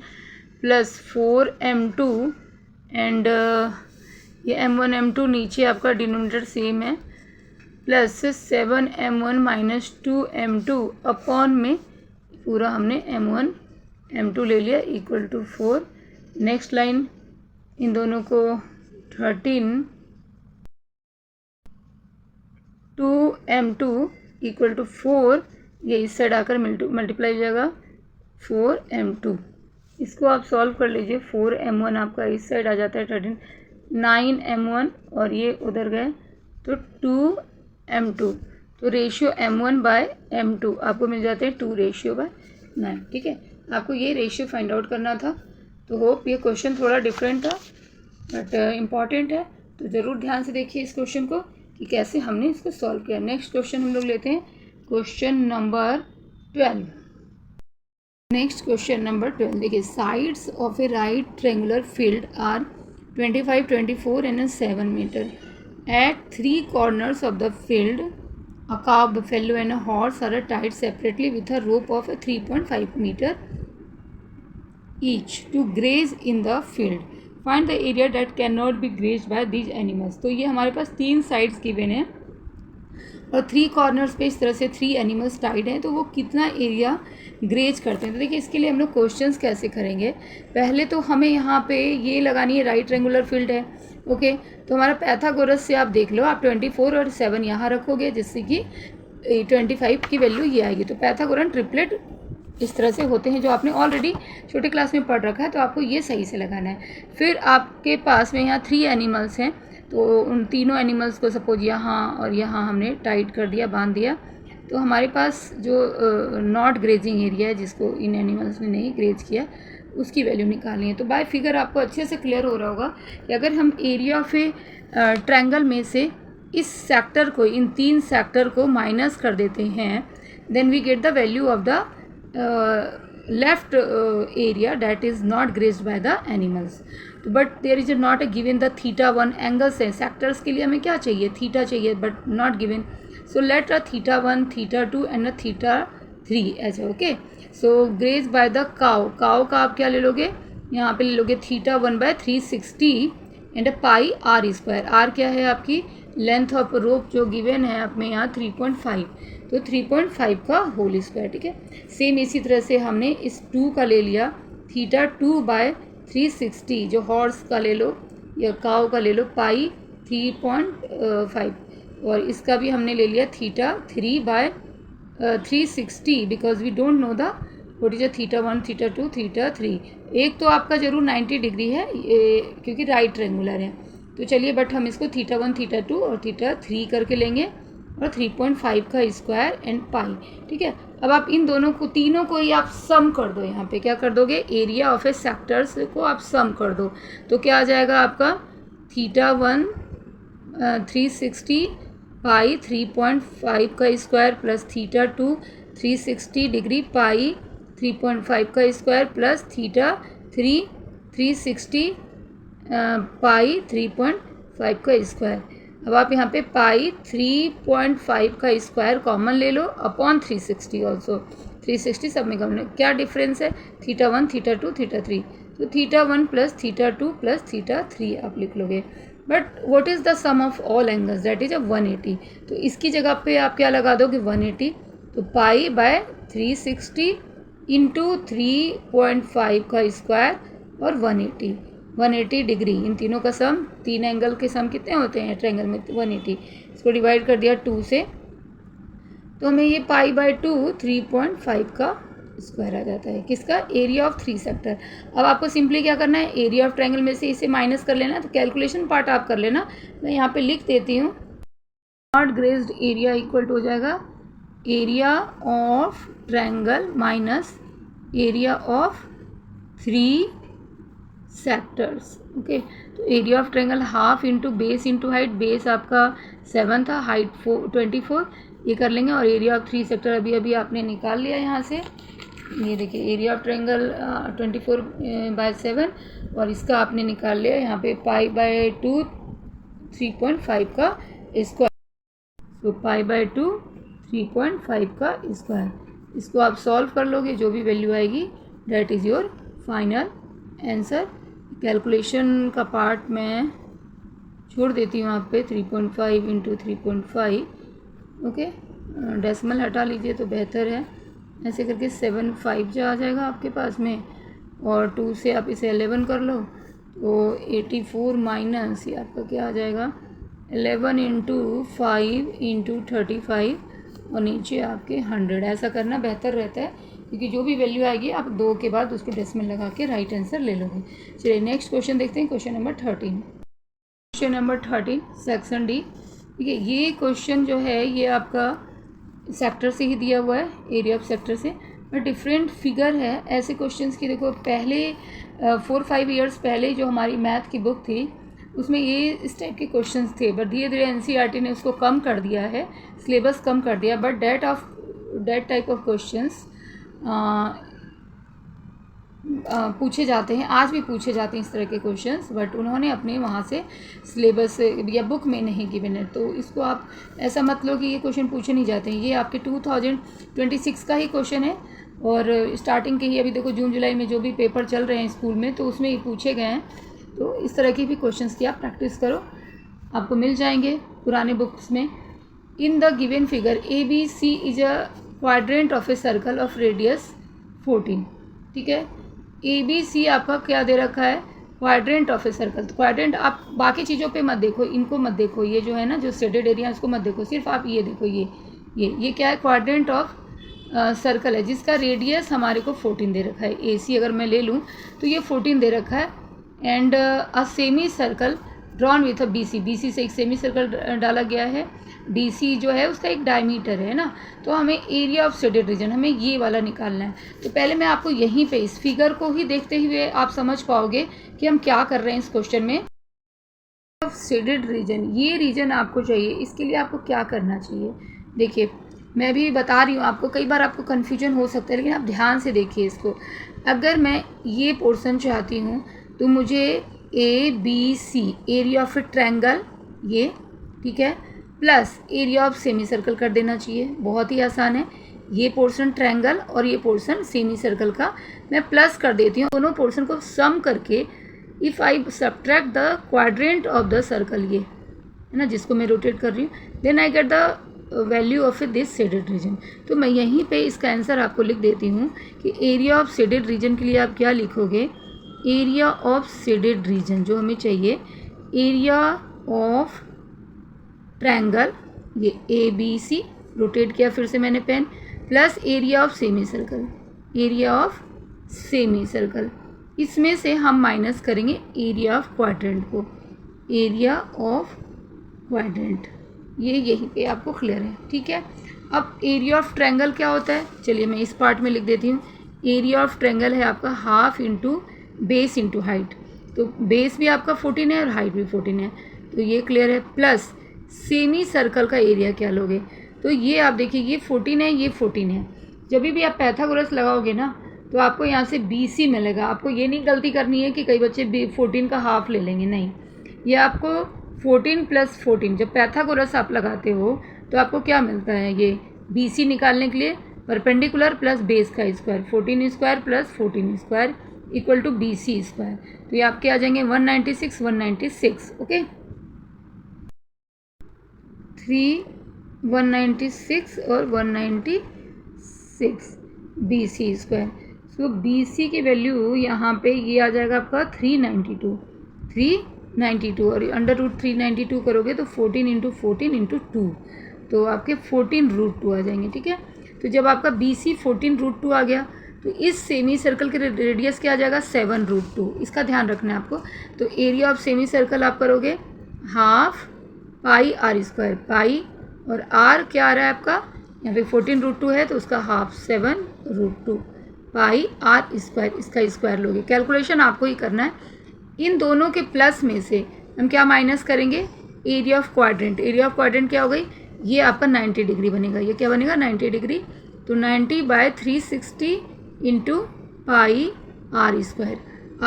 प्लस 4m2 एंड ये m1 m2 नीचे आपका डिनोमिनेटर सेम है plus 7m1 minus 2m2 upon में पूरा हमने m1 m2 ले लिया इक्वल टू 4। नेक्स्ट लाइन इन दोनों को 13 2m2 इक्वल टू 4, ये इस साइड आकर मल्टीप्लाई हो जाएगा 4m2। इसको आप सॉल्व कर लीजिए। 4m1 आपका इस साइड आ जाता है 13, 9m1 और ये उधर गए तो 2m2, तो रेशियो m1 बाय m2 आपको मिल जाते हैं 2:9। ठीक है, आपको ये रेशियो फाइंड आउट करना था। तो होप ये क्वेश्चन थोड़ा डिफरेंट था बट इम्पॉर्टेंट है, तो ज़रूर ध्यान से देखिए इस क्वेश्चन को कि कैसे हमने इसको सॉल्व किया। नेक्स्ट क्वेश्चन हम लोग लेते हैं question number 12। Next question number 12 देखिए, sides of a right triangular field are 25, 24 and 7 meter. At 3 corners of the field, a cow, buffalo and a horse are tied separately with a rope of 3.5 meter each to graze in the field. Find the area that cannot be grazed by these animals. तो ये हमारे पास 3 sides given है और 3 corners पे इस तरह से 3 animals Tide हैं, तो वो कितना एरिया ग्रेज करते हैं। तो देखिए इसके लिए हम लोग क्वेश्चंस कैसे करेंगे। पहले तो हमें यहाँ पे ये लगानी है, राइट रेंगुलर फील्ड है, ओके। तो हमारा पैथागोरस से आप देख लो, आप 24 और 7 यहाँ रखोगे जिससे कि 25 की वैल्यू ये आएगी। तो पैथागोरन ट्रिपलेट इस तरह से होते हैं जो आपने ऑलरेडी छोटे क्लास में पढ़ रखा है, तो आपको ये सही से लगाना है। फिर आपके पास में यहाँ 3 एनिमल्स हैं, तो उन तीनों एनिमल्स को सपोज यहाँ और यहाँ हमने टाइट कर दिया, बांध दिया। तो हमारे पास जो नॉट ग्रेजिंग एरिया है, जिसको इन एनिमल्स ने नहीं ग्रेज किया, उसकी वैल्यू निकालनी है। तो बाय फिगर आपको अच्छे से क्लियर हो रहा होगा कि अगर हम एरिया ऑफ ए ट्रायंगल में से इस सेक्टर को, इन 3 सेक्टर को माइनस कर देते हैं, then we get the value of the left area that is not grazed by the animals. तो but there is not a given the θ1 angles है। सेक्टर्स के लिए हमें क्या चाहिए, थीटा चाहिए, but not given. So let a θ1, θ2 and a θ3 ऐसे, okay. So graze by the cow, cow का आप क्या ले लोगे, यहाँ पे ले लोगे θ1 by 360 and pi r square. R क्या है आपकी लेंथ ऑफ रोप जो गिवन है अपने यहाँ 3.5, तो 3.5 का होल स्क्वायर, ठीक है। सेम इसी तरह से हमने इस 2 का ले लिया, θ2 बाय 360, जो हॉर्स का ले लो या काउ का ले लो, पाई 3.5, और इसका भी हमने ले लिया θ3 by 360 because we don't know the what is θ1, θ2, θ3। एक तो आपका जरूर 90 डिग्री है क्योंकि राइट रेंगुलर है, तो चलिए, बट हम इसको θ1, θ2 और θ3 करके लेंगे और 3.5 का स्क्वायर एंड पाई, ठीक है। अब आप इन दोनों को, तीनों को ही आप सम कर दो। यहाँ पे क्या कर दोगे, एरिया ऑफ ए सेक्टर्स को आप सम कर दो, तो क्या आ जाएगा आपका θ1 360 पाई 3.5 का स्क्वायर प्लस θ2 360 डिग्री पाई 3.5 का स्क्वायर प्लस θ3 360 पाई 3.5 का स्क्वायर। अब आप यहाँ पे पाई 3.5 का स्क्वायर कॉमन ले लो अपॉन 360 ऑल्सो, 360 सब में कॉमन, क्या डिफरेंस है, θ1 θ2 θ3, तो θ1 प्लस θ2 प्लस θ3 आप लिख लोगे। But what is the sum of all angles, that is 180, तो इसकी जगह पे आप क्या लगा दोगे 180, तो पाई बाय 360 इंटू 3.5 का स्क्वायर और 180 डिग्री, इन तीनों का सम, 3 एंगल के सम कितने होते हैं ट्रायंगल में, 180। इसको डिवाइड कर दिया 2 से, तो हमें ये पाई बाय 2 3.5 का स्क्वायर आ जाता है, किसका, एरिया ऑफ 3 सेक्टर। अब आपको सिंपली क्या करना है, एरिया ऑफ ट्रायंगल में से इसे माइनस कर लेना, तो कैलकुलेशन पार्ट आप कर लेना। मैं यहाँ पे लिख देती हूँ, not grazed area equal to हो जाएगा area of triangle minus area of 3 sectors, okay. तो area of triangle half into base into height, base आपका 7 था, हाइट 24, ये कर लेंगे, और एरिया ऑफ 3 सेक्टर अभी अभी आपने निकाल लिया यहाँ से, ये देखिए एरिया ऑफ ट्रायंगल 24 बाय 7, और इसका आपने निकाल लिया यहाँ पे पाई बाय 2 3.5 का स्क्वायर, तो पाई बाय 2 3.5 का स्क्वायर। इसको आप सॉल्व कर लोगे, जो भी वैल्यू आएगी that is your final answer. Calculation का पार्ट मैं छोड़ देती हूँ आप पे, 3.5 इंटू 3.5, ओके। डेसिमल हटा लीजिए तो बेहतर है, ऐसे करके 7.5 जो आ जाएगा आपके पास में, और 2 से आप इसे 11 कर लो, तो 84 माइनस ये आपका क्या आ जाएगा 11 इंटू 5 इंटू 35, और नीचे आपके 100, ऐसा करना बेहतर रहता है क्योंकि जो भी वैल्यू आएगी आप 2 के बाद उसको डेसिमल लगा के राइट आंसर ले लोगे। चलिए नेक्स्ट क्वेश्चन देखते हैं, question number 13। Question number 13 section D, ठीक है। ये क्वेश्चन जो है ये आपका सेक्टर से ही दिया हुआ है, एरिया ऑफ सेक्टर से, बट डिफरेंट फिगर है। ऐसे क्वेश्चंस की देखो पहले 4-5 ईयर्स पहले जो हमारी मैथ की बुक थी उसमें ये इस टाइप के क्वेश्चंस थे, बट धीरे धीरे एनसीईआरटी ने उसको कम कर दिया है, सिलेबस कम कर दिया, but that type of questions पूछे जाते हैं, आज भी पूछे जाते हैं इस तरह के क्वेश्चंस, बट उन्होंने अपने वहाँ से सिलेबस या बुक में नहीं गिवन है। तो इसको आप ऐसा मत लो कि ये क्वेश्चन पूछे नहीं जाते हैं, ये आपके 2026 का ही क्वेश्चन है और स्टार्टिंग के ही अभी देखो जून जुलाई में जो भी पेपर चल रहे हैं स्कूल में तो उसमें ये पूछे गए हैं। तो इस तरह की भी क्वेश्चंस की आप प्रैक्टिस करो, आपको मिल जाएंगे पुराने बुक्स में। In the given figure ABC is a quadrant of a circle of radius 14। ठीक है, ABC आपका क्या दे रखा है, क्वाड्रेंट ऑफ ए सर्कल। तो क्वाड्रेंट आप बाकी चीज़ों पे मत देखो, इनको मत देखो, ये जो है ना जो शेडेड एरिया उसको मत देखो, सिर्फ आप ये देखो, ये क्या है, क्वाड्रेंट ऑफ सर्कल है जिसका रेडियस हमारे को 14 दे रखा है। AC अगर मैं ले लूँ तो ये 14 दे रखा है। And a semi circle drawn with a BC से एक सेमी सर्कल डाला गया है। BC जो है उसका एक डायमीटर है ना, तो हमें एरिया ऑफ शेडेड रीजन हमें ये वाला निकालना है। तो पहले मैं आपको यहीं पे इस फिगर को ही देखते हुए आप समझ पाओगे कि हम क्या कर रहे हैं इस क्वेश्चन में। ऑफ शेडेड रीजन, ये रीजन आपको चाहिए, इसके लिए आपको क्या करना चाहिए, देखिए मैं भी बता रही हूँ आपको, कई बार आपको कन्फ्यूजन हो सकता है लेकिन आप ध्यान से देखिए इसको। अगर मैं ये पोर्शन चाहती हूँ तो मुझे ABC area of A triangle ये, ठीक है, plus area of semi circle कर देना चाहिए। बहुत ही आसान है, ये पोर्शन ट्रायंगल और ये पोर्शन सेमी सर्कल का मैं प्लस कर देती हूँ। दोनों पोर्शन को सम करके if I subtract the quadrant of the circle, ये है ना जिसको मैं रोटेट कर रही हूँ, then I get the value of this shaded region. तो मैं यहीं पे इसका आंसर आपको लिख देती हूँ कि एरिया ऑफ शेडेड रीजन के लिए आप क्या लिखोगे, एरिया ऑफ शेडेड रीजन जो हमें चाहिए, एरिया ऑफ ट्रायंगल ये ABC रोटेट किया फिर से मैंने pen, plus area of semi circle, area of semi circle, इसमें से हम माइनस करेंगे एरिया ऑफ क्वाड्रेंट को, एरिया ऑफ क्वाड्रेंट, ये यहीं पे आपको क्लियर है। ठीक है, अब एरिया ऑफ ट्रायंगल क्या होता है, चलिए मैं इस पार्ट में लिख देती हूँ। एरिया ऑफ ट्रायंगल है आपका half into base into height, तो बेस भी आपका 14 है और हाइट भी 14 है, तो ये क्लियर है। प्लस सेमी सर्कल का एरिया क्या लोगे, तो ये आप देखिए ये 14 है, ये 14 है। जब भी आप पाइथागोरस लगाओगे ना तो आपको यहाँ से BC मिलेगा। आपको ये नहीं गलती करनी है कि कई बच्चे 14 का हाफ ले लेंगे, नहीं, ये आपको 14 + 14 जब पाइथागोरस आप लगाते हो तो आपको क्या मिलता है, ये BC निकालने के लिए परपेंडिकुलर प्लस बेस का square, 14 square plus 14 square equal to BC square, तो ये आपके आ जाएंगे 196 ओके, 196 और 196 BC स्क्वायर। तो BC की वैल्यू यहाँ पे ये आ जाएगा आपका 392 और √392 करोगे तो 14 × 14 × 2, तो आपके 14√2 आ जाएंगे। ठीक है, तो जब आपका BC 14√2 आ गया तो इस सेमी सर्कल के रेडियस क्या आ जाएगा 7√2, इसका ध्यान रखना है आपको। तो एरिया ऑफ सेमी सर्कल आप करोगे हाफ पाई R स्क्वायर, पाई और R क्या आ रहा है आपका यहाँ पे 14√2 है तो उसका हाफ 7√2 पाई R स्क्वायर, इसका स्क्वायर लोगे। कैलकुलेशन आपको ही करना है। इन दोनों के प्लस में से हम क्या माइनस करेंगे, area of quadrant. Area of quadrant क्या हो गई, ये आपका 90 डिग्री बनेगा, ये क्या बनेगा 90 डिग्री, तो 90/360 into pi R square.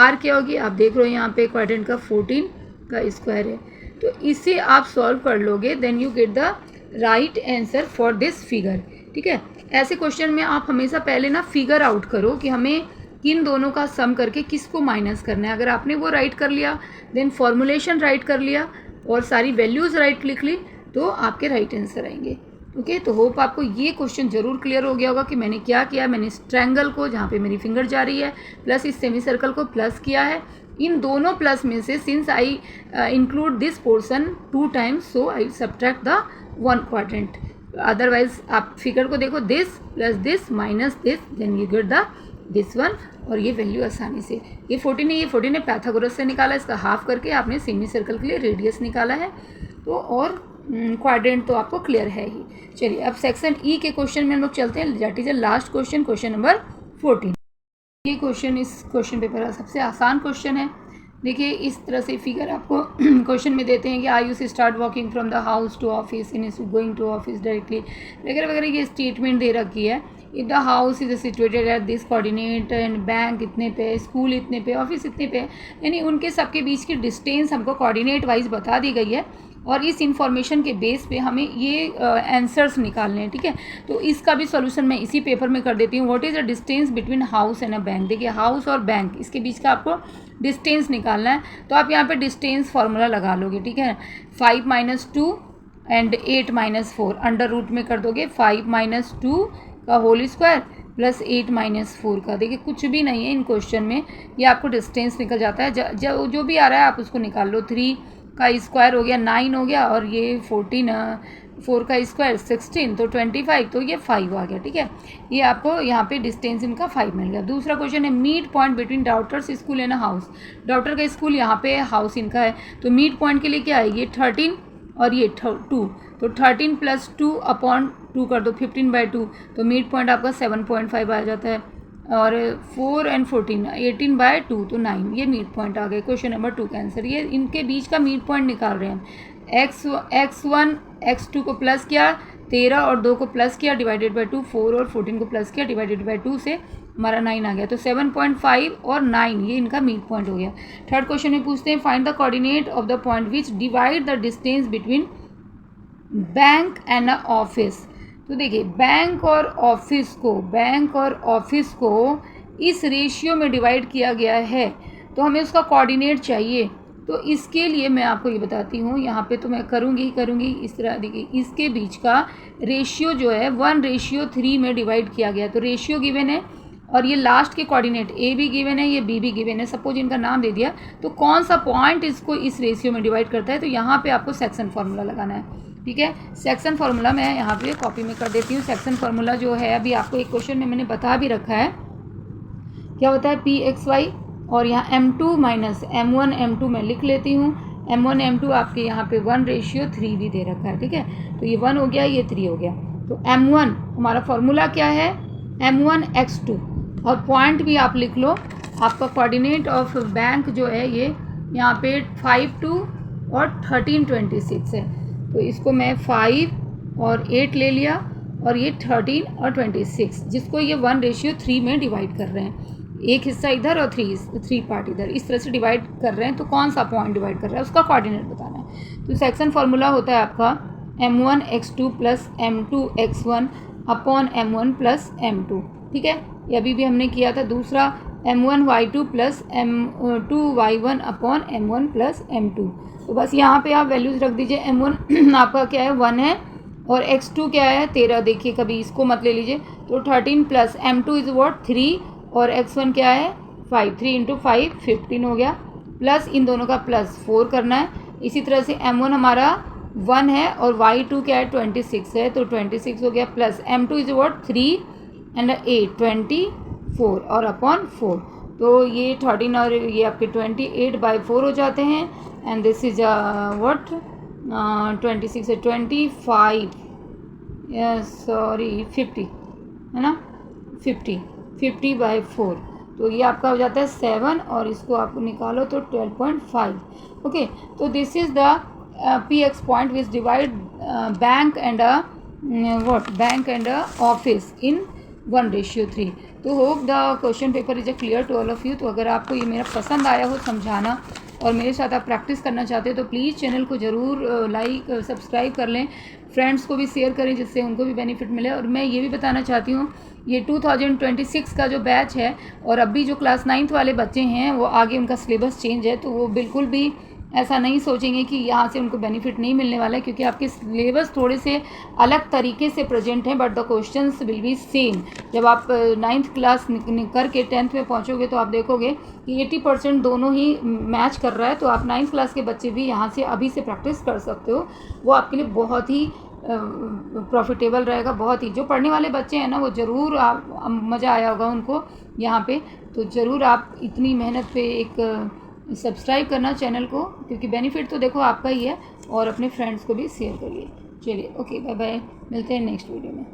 R क्या होगी आप देख रहे हो यहाँ पे क्वाड्रेंट का 14 का स्क्वायर है, तो इसे आप सॉल्व कर लोगे, then you get the right answer for this figure. ठीक है, ऐसे क्वेश्चन में आप हमेशा पहले ना फिगर आउट करो कि हमें किन दोनों का सम करके किसको माइनस करना है। अगर आपने वो राइट कर लिया, देन फॉर्मुलेशन राइट कर लिया और सारी वैल्यूज़ राइट लिख ली, तो आपके राइट आंसर आएंगे। ओके, तो होप आपको ये क्वेश्चन जरूर क्लियर हो गया होगा कि मैंने क्या किया। मैंने इस ट्रायंगल को जहाँ पे मेरी फिंगर जा रही है प्लस इस सेमी सर्कल को प्लस किया है। इन दोनों प्लस में से since I include this portion 2 times, so I subtract the 1 quadrant. Otherwise आप फिगर को देखो, this plus this minus this, then you get the this one, और ये वैल्यू आसानी से, ये 14 है, ये 14 है, पाइथागोरस से निकाला, इसका हाफ करके आपने सेमी सर्कल के लिए रेडियस निकाला है, तो और क्वाड्रेंट तो आपको क्लियर है ही। चलिए अब सेक्शन ई के क्वेश्चन में हम लोग चलते हैं, that is the last question, question number 14। ये क्वेश्चन इस क्वेश्चन पेपर का सबसे आसान क्वेश्चन है। देखिए इस तरह से फिगर आपको क्वेश्चन में देते हैं कि आई यू से start walking from the house to office in going to office directly वगैरह वगैरह, ये स्टेटमेंट दे रखी है। If the house is situated at this coordinate and bank इतने पे, स्कूल इतने पे, ऑफिस इतने पे, यानी उनके सबके बीच की डिस्टेंस हमको कोऑर्डिनेट वाइज बता दी गई है और इस इंफॉर्मेशन के बेस पे हमें ये आंसर्स निकालने हैं, ठीक है। तो इसका भी सॉल्यूशन मैं इसी पेपर में कर देती हूँ। What is the distance between house and a bank. देखिए हाउस और बैंक इसके बीच का आपको डिस्टेंस निकालना है, तो आप यहाँ पे डिस्टेंस फार्मूला लगा लोगे, ठीक है। 5 - 2 एंड 8 - 4 अंडर रूट में कर दोगे 5 - 2 का होल स्क्वायर प्लस 8 - 4 का। देखिए कुछ भी नहीं है इन क्वेश्चन में, ये आपको डिस्टेंस निकल जाता है। जो भी आ रहा है आप उसको निकाल लो। 3 का स्क्वायर हो गया 9 हो गया, और ये 14, 4 का स्क्वायर 16, तो 25, तो ये 5 आ गया, ठीक है। ये आपको यहाँ पे डिस्टेंस इनका 5 मिल गया। दूसरा क्वेश्चन है meet point between daughters school and house. Daughter का स्कूल यहाँ पे है, हाउस इनका है, तो मीट पॉइंट के लिए क्या है, ये 13 और ये 2, तो 13 + 2 अपॉन 2 कर दो, 15/2, तो मीट पॉइंट आपका 7.5 आ जाता है। और 4 और 14 18/2, तो 9, ये मीट पॉइंट आ गए। क्वेश्चन नंबर 2 का आंसर, ये इनके बीच का मीट पॉइंट निकाल रहे हैं। x1 x2 को प्लस किया, 13 और 2 को प्लस किया डिवाइडेड बाई 2, 4 और 14 को प्लस किया डिवाइडेड बाई 2 से हमारा 9 आ गया। तो 7.5 और 9 ये इनका मीट पॉइंट हो गया। थर्ड क्वेश्चन में पूछते हैं find the coordinate of the point which divide the distance between bank and a office. तो देखिए बैंक और ऑफिस को इस रेशियो में डिवाइड किया गया है, तो हमें उसका कोऑर्डिनेट चाहिए। तो इसके लिए मैं आपको ये बताती हूँ, यहाँ पे तो मैं करूँगी इस तरह। देखिए इसके बीच का रेशियो जो है 1:3 में डिवाइड किया गया, तो रेशियो गिवन है और ये लास्ट के कोऑर्डिनेट ए भी गिवन है, ये बी भी गिवन है। सपोज इनका नाम दे दिया, तो कौन सा पॉइंट इसको इस रेशियो में डिवाइड करता है, तो यहाँ पे आपको सेक्शन फार्मूला लगाना है, ठीक है। सेक्शन फार्मूला मैं यहाँ पे कॉपी में कर देती हूँ। सेक्शन फार्मूला जो है अभी आपको एक क्वेश्चन में मैंने बता भी रखा है, क्या होता है Pxy, और यहाँ M2 - M1 M2 मैं लिख लेती हूँ। M1 M2 आपके यहाँ पे 1:3 भी दे रखा है, ठीक है। तो ये 1 हो गया, ये 3 हो गया। तो M1 हमारा फार्मूला क्या है, M1 x2, और पॉइंट भी आप लिख लो। आपका कोऑर्डिनेट ऑफ बैंक जो है ये यहाँ पे 5, 2 और 13, 26 है। तो इसको मैं 5 और 8 ले लिया, और ये 13 और 26, जिसको ये 1:3 में डिवाइड कर रहे हैं। एक हिस्सा इधर और 3 पार्ट इधर, इस तरह से डिवाइड कर रहे हैं। तो कौन सा पॉइंट डिवाइड कर रहा है उसका कोऑर्डिनेट बताना है। तो सेक्शन फार्मूला होता है आपका M1 x2 + M2 x1 upon M1 + M2, ठीक है। ये अभी भी हमने किया था। दूसरा M1 y2 + M2 y1 upon M1 + M2। तो बस यहाँ पे आप वैल्यूज़ रख दीजिए। M1 आपका क्या है 1 है, और x2 क्या है 13। देखिए कभी इसको मत ले लीजिए। तो 13 + M2 इज़ व्हाट 3, और x1 क्या है 5, 3 × 5 15 हो गया, प्लस इन दोनों का प्लस 4 करना है। इसी तरह से M1 हमारा 1 है, और y2 क्या है 26 है, तो 26 हो गया, plus M2 is what 3 and 8 24 और अपॉन 4। तो ये 13 और ये आपके 28/4 हो जाते हैं, एंड दिस इज व्हाट 26 है 25, सॉरी 50 है ना, 50/4। तो ये आपका हो जाता है 7, और इसको आप निकालो तो 12.5। ओके, तो this is the Px point which divide bank and office in 1:3। तो hope the question paper is clear to all of you. तो अगर आपको ये मेरा पसंद आया हो समझाना, और मेरे साथ आप प्रैक्टिस करना चाहते हो, तो प्लीज़ चैनल को ज़रूर लाइक सब्सक्राइब कर लें, फ्रेंड्स को भी शेयर करें जिससे उनको भी बेनिफिट मिले। और मैं ये भी बताना चाहती हूँ, ये 2026 का जो बैच है, और अभी जो क्लास 9th वाले बच्चे हैं वो आगे उनका सिलेबस चेंज है, तो वो बिल्कुल भी ऐसा नहीं सोचेंगे कि यहाँ से उनको बेनिफिट नहीं मिलने वाला है, क्योंकि आपके सिलेबस थोड़े से अलग तरीके से प्रेजेंट हैं, but the questions will be same. जब आप 9th क्लास करके 10th में पहुँचोगे तो आप देखोगे कि 80% दोनों ही मैच कर रहा है। तो आप 9th क्लास के बच्चे भी यहाँ से अभी से प्रैक्टिस कर सकते हो, वो आपके लिए बहुत ही प्रॉफिटेबल रहेगा। बहुत ही जो पढ़ने वाले बच्चे हैं ना, वो ज़रूर आप मज़ा आया होगा उनको यहाँ पे। तो ज़रूर आप इतनी मेहनत पे एक सब्सक्राइब करना चैनल को, क्योंकि बेनिफिट तो देखो आपका ही है, और अपने फ्रेंड्स को भी शेयर करिए। चलिए ओके, बाय बाय, मिलते हैं नेक्स्ट वीडियो में।